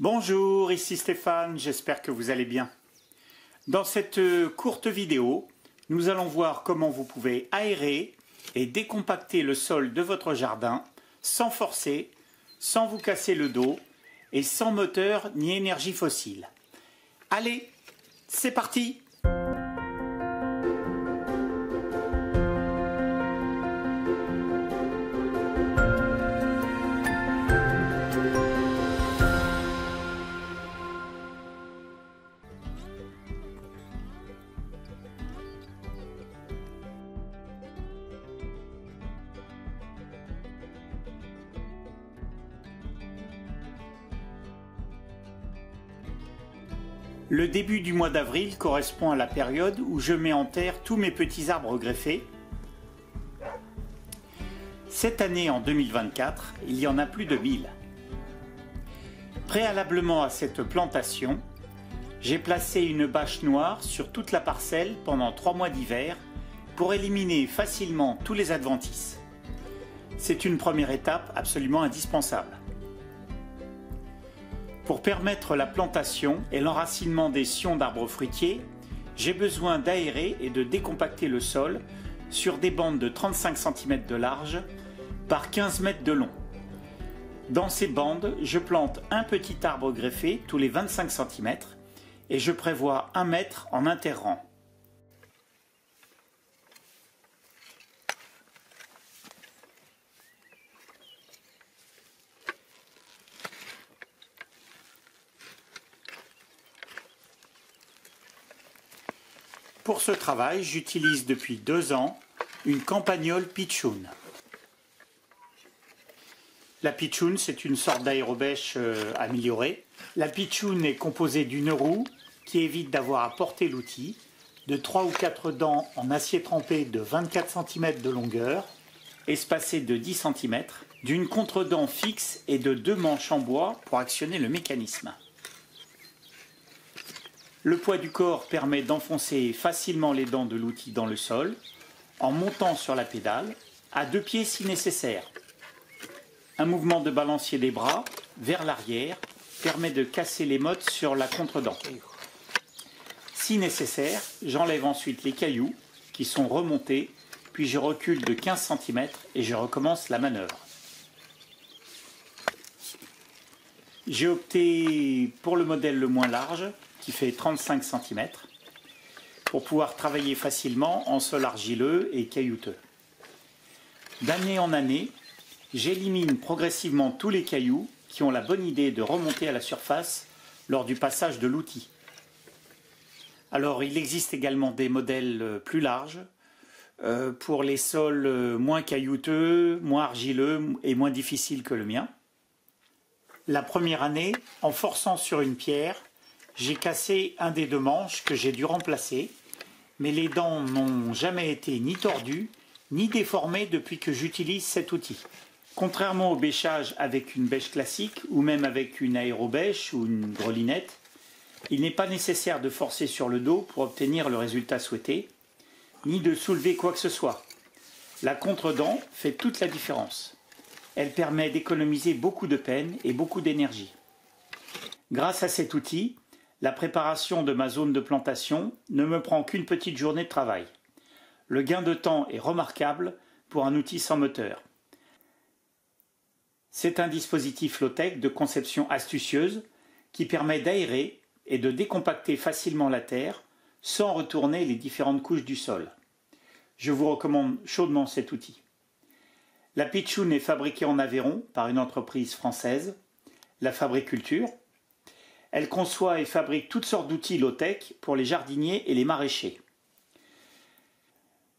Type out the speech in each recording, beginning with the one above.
Bonjour, ici Stéphane, j'espère que vous allez bien. Dans cette courte vidéo, nous allons voir comment vous pouvez aérer et décompacter le sol de votre jardin sans forcer, sans vous casser le dos et sans moteur ni énergie fossile. Allez, c'est parti! Le début du mois d'avril correspond à la période où je mets en terre tous mes petits arbres greffés. Cette année, en 2024, il y en a plus de 1000. Préalablement à cette plantation, j'ai placé une bâche noire sur toute la parcelle pendant 3 mois d'hiver pour éliminer facilement tous les adventices. C'est une première étape absolument indispensable. Pour permettre la plantation et l'enracinement des sions d'arbres fruitiers, j'ai besoin d'aérer et de décompacter le sol sur des bandes de 35 cm de large par 15 mètres de long. Dans ces bandes, je plante un petit arbre greffé tous les 25 cm et je prévois 1 mètre en interrang. Pour ce travail, j'utilise depuis 2 ans une campagnole pitchoun. La pitchoun, c'est une sorte d'aérobêche améliorée. La pitchoun est composée d'une roue qui évite d'avoir à porter l'outil, de 3 ou 4 dents en acier trempé de 24 cm de longueur, espacées de 10 cm, d'une contredent fixe et de 2 manches en bois pour actionner le mécanisme. Le poids du corps permet d'enfoncer facilement les dents de l'outil dans le sol, en montant sur la pédale, à 2 pieds si nécessaire. Un mouvement de balancier des bras vers l'arrière permet de casser les mottes sur la contredent. Si nécessaire, j'enlève ensuite les cailloux qui sont remontés, puis je recule de 15 cm et je recommence la manœuvre. J'ai opté pour le modèle le moins large, qui fait 35 cm, pour pouvoir travailler facilement en sol argileux et caillouteux. D'année en année, j'élimine progressivement tous les cailloux qui ont la bonne idée de remonter à la surface lors du passage de l'outil. Alors, il existe également des modèles plus larges pour les sols moins caillouteux, moins argileux et moins difficiles que le mien. La première année, en forçant sur une pierre, j'ai cassé un des 2 manches que j'ai dû remplacer, mais les dents n'ont jamais été ni tordues ni déformées depuis que j'utilise cet outil. Contrairement au bêchage avec une bêche classique ou même avec une aérobêche ou une grelinette, il n'est pas nécessaire de forcer sur le dos pour obtenir le résultat souhaité, ni de soulever quoi que ce soit. La contredent fait toute la différence. Elle permet d'économiser beaucoup de peine et beaucoup d'énergie. Grâce à cet outil, la préparation de ma zone de plantation ne me prend qu'une petite journée de travail. Le gain de temps est remarquable pour un outil sans moteur. C'est un dispositif low-tech de conception astucieuse qui permet d'aérer et de décompacter facilement la terre sans retourner les différentes couches du sol. Je vous recommande chaudement cet outil. La pitchoun est fabriquée en Aveyron par une entreprise française, la Fabriculture. Elle conçoit et fabrique toutes sortes d'outils low-tech pour les jardiniers et les maraîchers.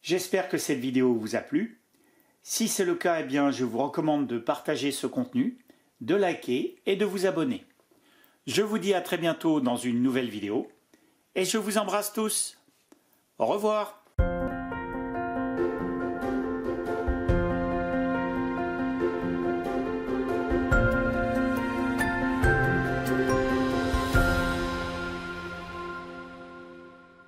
J'espère que cette vidéo vous a plu. Si c'est le cas, eh bien, je vous recommande de partager ce contenu, de liker et de vous abonner. Je vous dis à très bientôt dans une nouvelle vidéo et je vous embrasse tous. Au revoir.